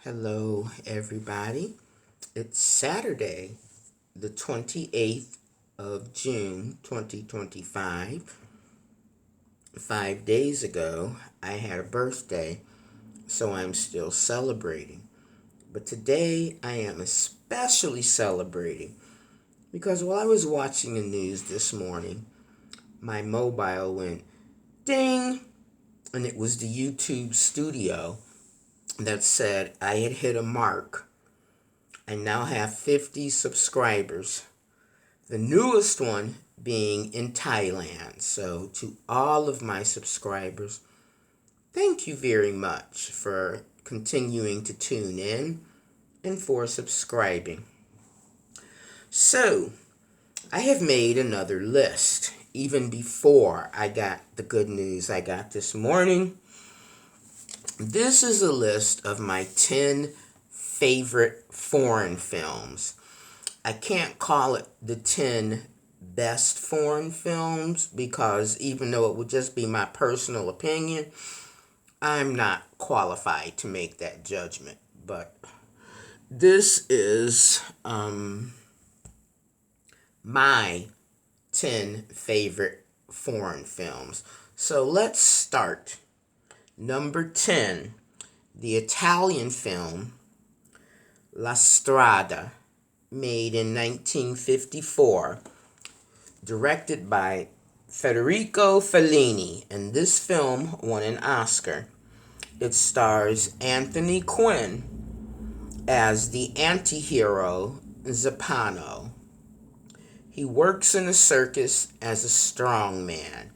Hello, everybody. It's Saturday, the 28th of June, 2025. 5 days ago, I had a birthday, so I'm still celebrating. But today, I am especially celebrating because while I was watching the news this morning, my mobile went ding, and it was the YouTube studio that said I had hit a mark. I now have 50 subscribers, the newest one being in Thailand. So, to all of my subscribers, thank you very much for continuing to tune in and for subscribing. So, I have made another list even before I got the good news I got this morning. This is a list of my 10 favorite foreign films. I can't call it the 10 best foreign films because even though it would just be my personal opinion, I'm not qualified to make that judgment. But this is my 10 favorite foreign films. So let's start. Number 10, the Italian film La Strada, made in 1954, directed by Federico Fellini, and this film won an Oscar. It stars Anthony Quinn as the anti-hero Zappano. He works in a circus as a strongman,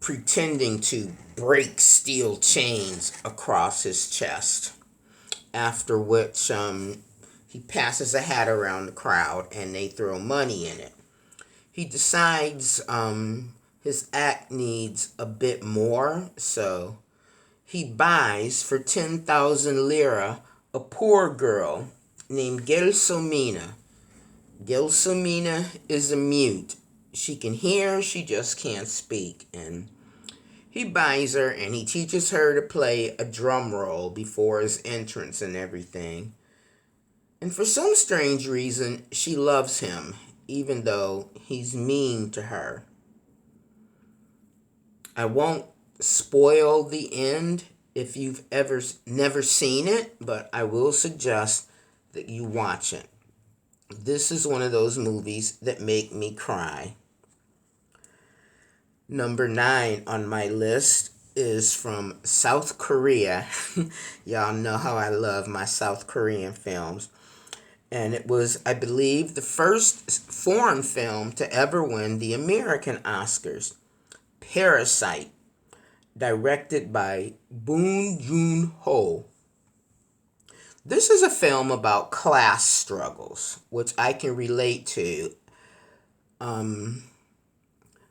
pretending to break steel chains across his chest, after which he passes a hat around the crowd and they throw money in it. He decides his act needs a bit more, so he buys for 10,000 lira a poor girl named Gelsomina. Gelsomina is a mute. She can hear, she just can't speak. And he buys her and he teaches her to play a drum roll before his entrance and everything. And for some strange reason, she loves him, even though he's mean to her. I won't spoil the end if you've ever never seen it, but I will suggest that you watch it. This is one of those movies that make me cry. Number 9 on my list is from South Korea. Y'all know how I love my South Korean films. And it was, I believe, the first foreign film to ever win the American Oscars. Parasite, directed by Bong Joon-ho. This is a film about class struggles, which I can relate to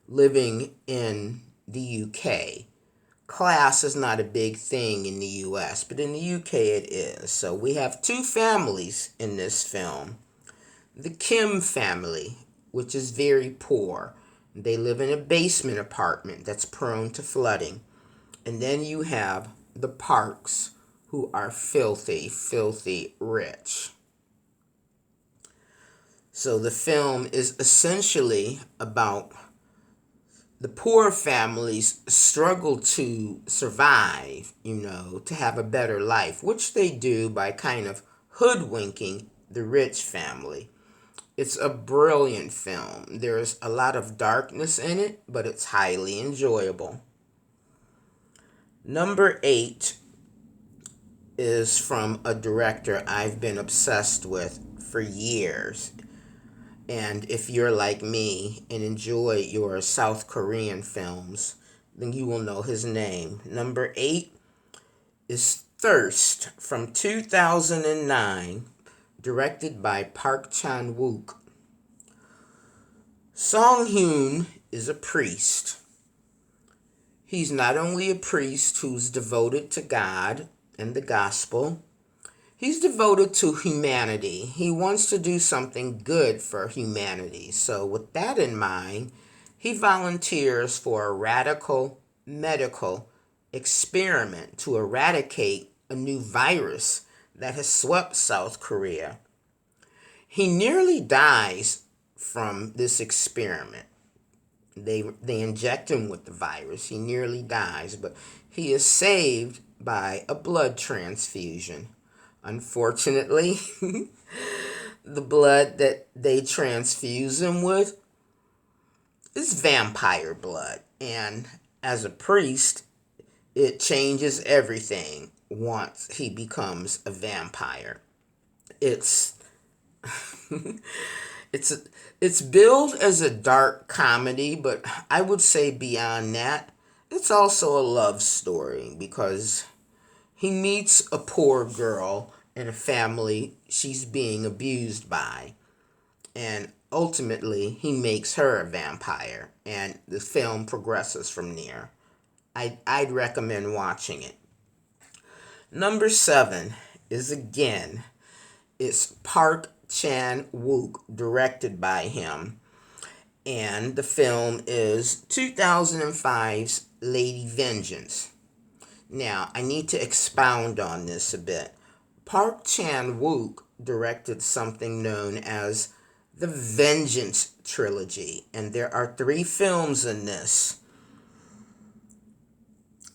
living in the UK. Class is not a big thing in the US, but in the UK it is. So we have two families in this film. The Kim family, which is very poor. They live in a basement apartment that's prone to flooding. And then you have the Parks, who are filthy, filthy rich. So the film is essentially about the poor families struggle to survive, to have a better life, which they do by kind of hoodwinking the rich family. It's a brilliant film. There's a lot of darkness in it, but it's highly enjoyable. Number 8 is from a director I've been obsessed with for years. And if you're like me and enjoy your South Korean films, then you will know his name. Number 8 is Thirst from 2009, directed by Park Chan-wook. Song Hyun is a priest. He's not only a priest who's devoted to God and the gospel, he's devoted to humanity. He wants to do something good for humanity. So with that in mind, he volunteers for a radical medical experiment to eradicate a new virus that has swept South Korea. He nearly dies from this experiment. They inject him with the virus. He nearly dies, but he is saved by a blood transfusion. Unfortunately, the blood that they transfuse him with is vampire blood. And as a priest, it changes everything once he becomes a vampire. It's it's it's billed as a dark comedy, but I would say beyond that, it's also a love story because he meets a poor girl in a family she's being abused by, and ultimately he makes her a vampire, and the film progresses from there. I'd recommend watching it. Number 7 is again, it's Park Chan Wook, directed by him, and the film is 2005's Lady Vengeance. Now, I need to expound on this a bit. Park Chan Wook directed something known as the Vengeance Trilogy, and there are 3 films in this.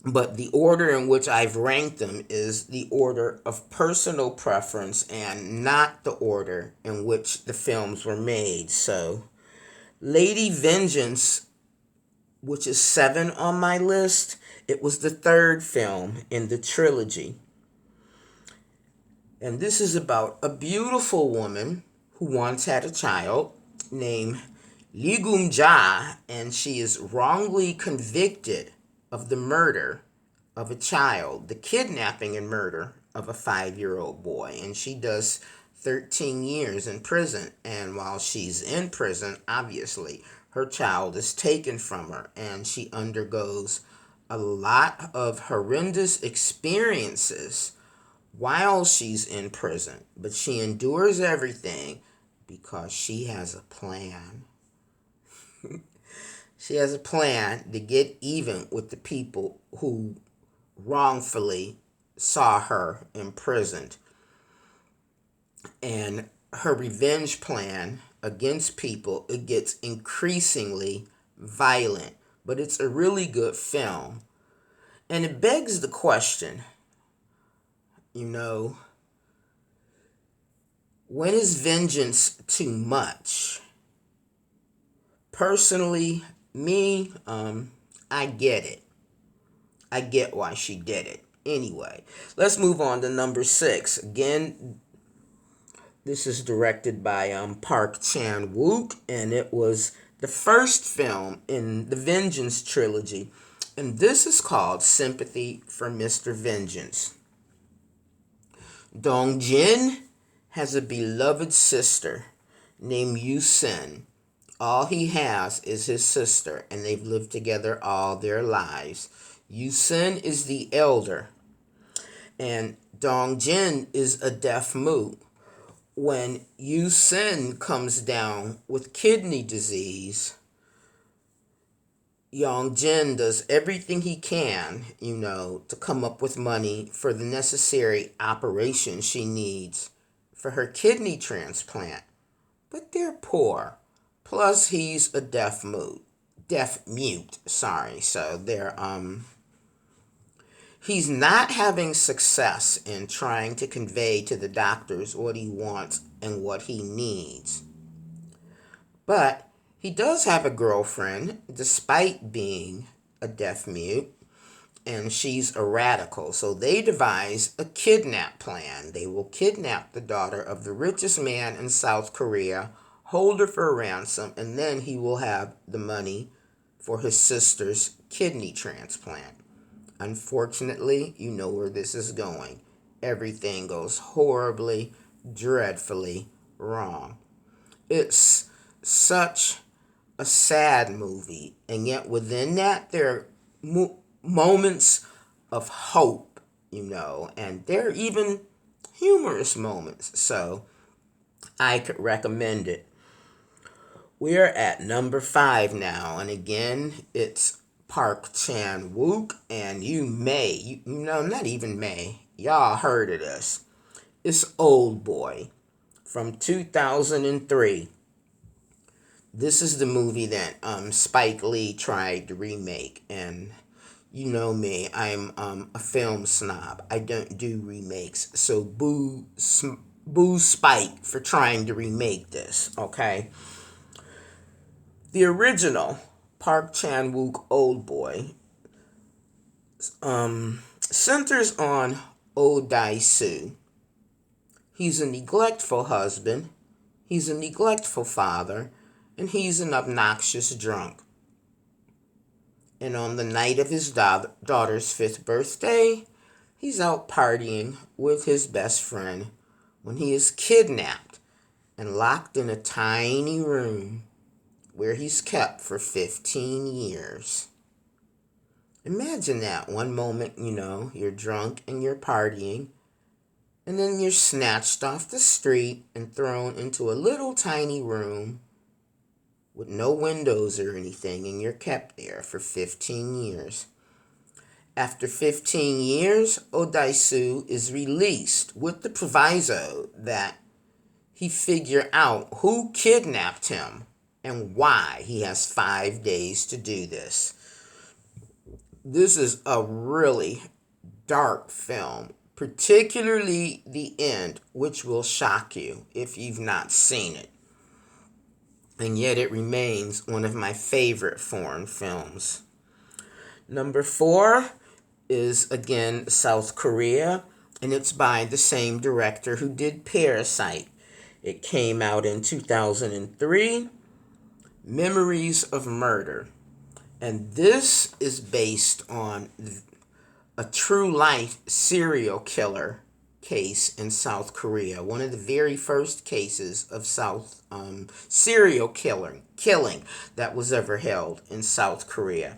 But the order in which I've ranked them is the order of personal preference and not the order in which the films were made. So, Lady Vengeance, which is 7 on my list, it was the 3rd film in the trilogy. And this is about a beautiful woman who once had a child named Lee Gum Ja, and she is wrongly convicted of the murder of a child, the kidnapping and murder of a 5-year-old boy. And she does 13 years in prison. And while she's in prison, obviously, her child is taken from her, and she undergoes a lot of horrendous experiences while she's in prison. But she endures everything because she has a plan. She has a plan to get even with the people who wrongfully saw her imprisoned. And her revenge plan against people, it gets increasingly violent. But it's a really good film. And it begs the question, when is vengeance too much? Personally, me, I get it. I get why she did it. Anyway, let's move on to number 6. Again, this is directed by Park Chan Wook, and it was the first film in the Vengeance trilogy. And this is called Sympathy for Mr. Vengeance. Dong Jin has a beloved sister named Yu Sin. All he has is his sister, and they've lived together all their lives. Yu Sin is the elder, and Dong Jin is a deaf mute. When Yu Sin comes down with kidney disease, Yong Jin does everything he can, to come up with money for the necessary operation she needs for her kidney transplant. But they're poor. Plus, he's a deaf mute. So he's not having success in trying to convey to the doctors what he wants and what he needs. But he does have a girlfriend, despite being a deaf mute, and she's a radical. So they devise a kidnap plan. They will kidnap the daughter of the richest man in South Korea, hold her for a ransom, and then he will have the money for his sister's kidney transplant. Unfortunately, you know where this is going. Everything goes horribly, dreadfully wrong. It's such a sad movie, and yet within that there are moments of hope, and there are even humorous moments. So I could recommend it. We're at number 5 now, and again, it's Park Chan Wook, and you Y'all heard of this. It's Old Boy from 2003. This is the movie that Spike Lee tried to remake, and you know me, I'm a film snob. I don't do remakes, so boo Spike for trying to remake this. Okay, the original Park Chan Wook Old Boy centers on Oh Dai-soo. He's a neglectful husband, he's a neglectful father, and he's an obnoxious drunk. And on the night of his daughter's 5th birthday, he's out partying with his best friend when he is kidnapped and locked in a tiny room where he's kept for 15 years. Imagine that. One moment, you're drunk and you're partying, and then you're snatched off the street and thrown into a little tiny room with no windows or anything, and you're kept there for 15 years. After 15 years, Odaisu is released with the proviso that he figure out who kidnapped him and why. He has 5 days to do this. This is a really dark film, particularly the end, which will shock you if you've not seen it. And yet it remains one of my favorite foreign films. Number 4 is, again, South Korea, and it's by the same director who did Parasite. It came out in 2003, Memories of Murder. And this is based on a true life serial killer case in South Korea. One of the very first cases of serial killing that was ever held in South Korea.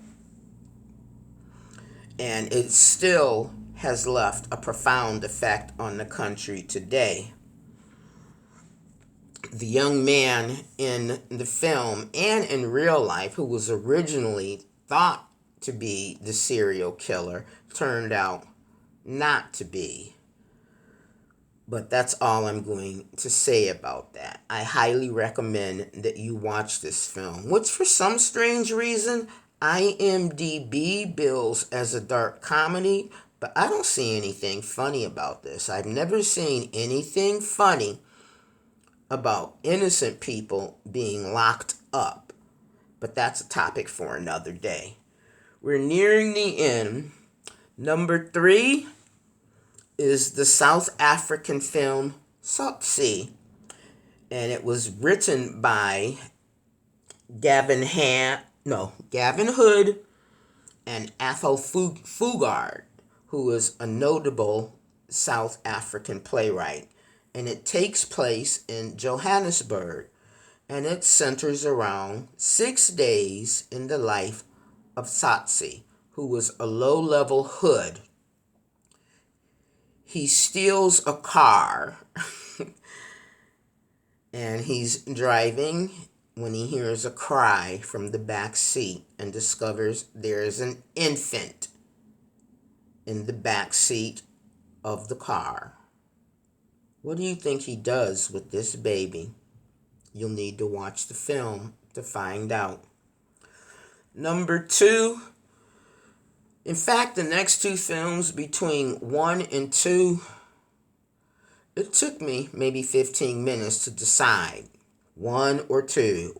And it still has left a profound effect on the country today. The young man in the film and in real life, who was originally thought to be the serial killer, turned out not to be. But that's all I'm going to say about that. I highly recommend that you watch this film, which for some strange reason, IMDb bills as a dark comedy, but I don't see anything funny about this. I've never seen anything funny about innocent people being locked up. But that's a topic for another day. We're nearing the end. Number 3 is the South African film Tsotsi. And it was written by Gavin Hood and Athol Fugard, who is a notable South African playwright. And it takes place in Johannesburg, and it centers around 6 days in the life of Tsotsi, who was a low-level hood. He steals a car, and he's driving when he hears a cry from the back seat and discovers there is an infant in the back seat of the car. What do you think he does with this baby? You'll need to watch the film to find out. Number 2, in fact, the next 2 films between 1 and 2, it took me maybe 15 minutes to decide. 1 or 2.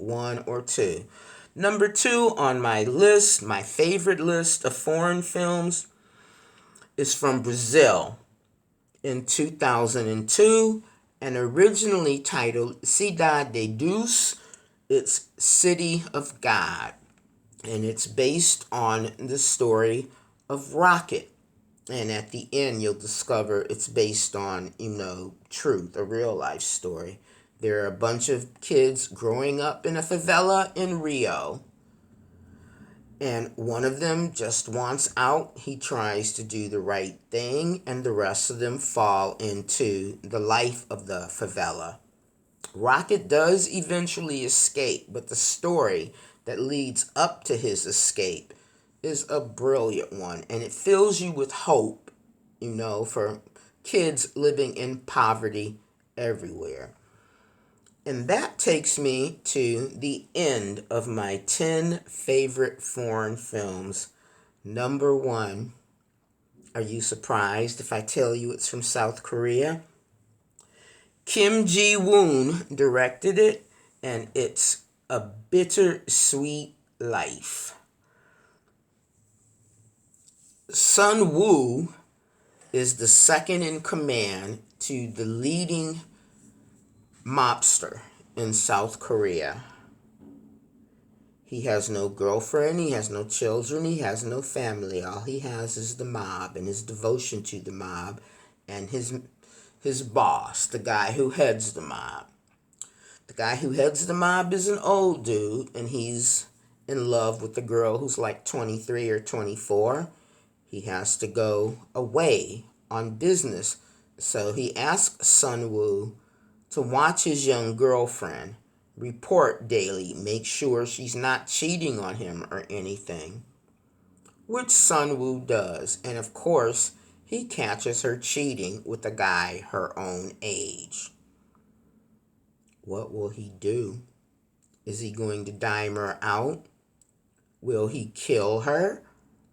Number 2 on my list, my favorite list of foreign films, is from Brazil in 2002, and originally titled Cidade de Deus. It's City of God, and it's based on the story of Rocket. And at the end, you'll discover it's based on, truth, a real life story. There are a bunch of kids growing up in a favela in Rio, and one of them just wants out. He tries to do the right thing, and the rest of them fall into the life of the favela. Rocket does eventually escape, but the story that leads up to his escape is a brilliant one, and it fills you with hope, for kids living in poverty everywhere. And that takes me to the end of my 10 favorite foreign films. Number 1, are you surprised if I tell you it's from South Korea? Kim Ji-woon directed it, and it's A Bittersweet Life. Sun Woo is the second in command to the leading mobster in South Korea. He has no girlfriend, he has no children, he has no family. All he has is the mob and his devotion to the mob and his boss, the guy who heads the mob. The guy who heads the mob is an old dude, and he's in love with the girl who's like 23 or 24. He has to go away on business, so he asks Sun Woo to watch his young girlfriend, report daily, make sure she's not cheating on him or anything, which Sun Woo does, and of course, he catches her cheating with a guy her own age. What will he do? Is he going to dime her out? Will he kill her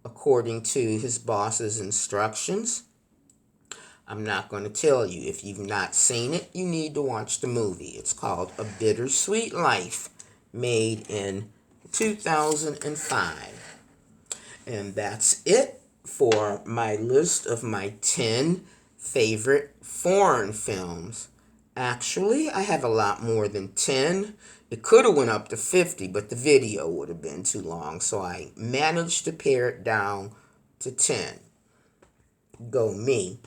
according to his boss's instructions? I'm not going to tell you. If you've not seen it, you need to watch the movie. It's called A Bittersweet Life, made in 2005. And that's it for my list of my 10 favorite foreign films. Actually, I have a lot more than 10. It could have went up to 50, but the video would have been too long, so I managed to pare it down to 10. Go me.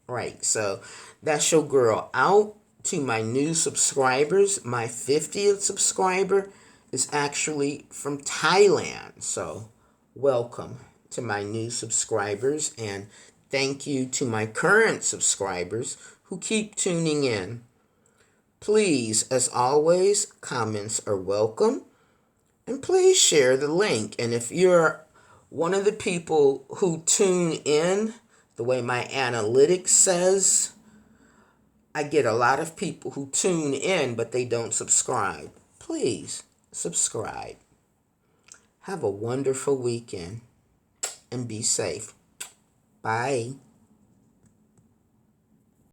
Right, so that's your girl out. To my new subscribers, my 50th subscriber is actually from Thailand. So welcome to my new subscribers, and thank you to my current subscribers who keep tuning in. Please, as always, comments are welcome, and please share the link. And if you're one of the people who tune in, the way my analytics says, I get a lot of people who tune in, but they don't subscribe. Please subscribe. Have a wonderful weekend and be safe. Bye.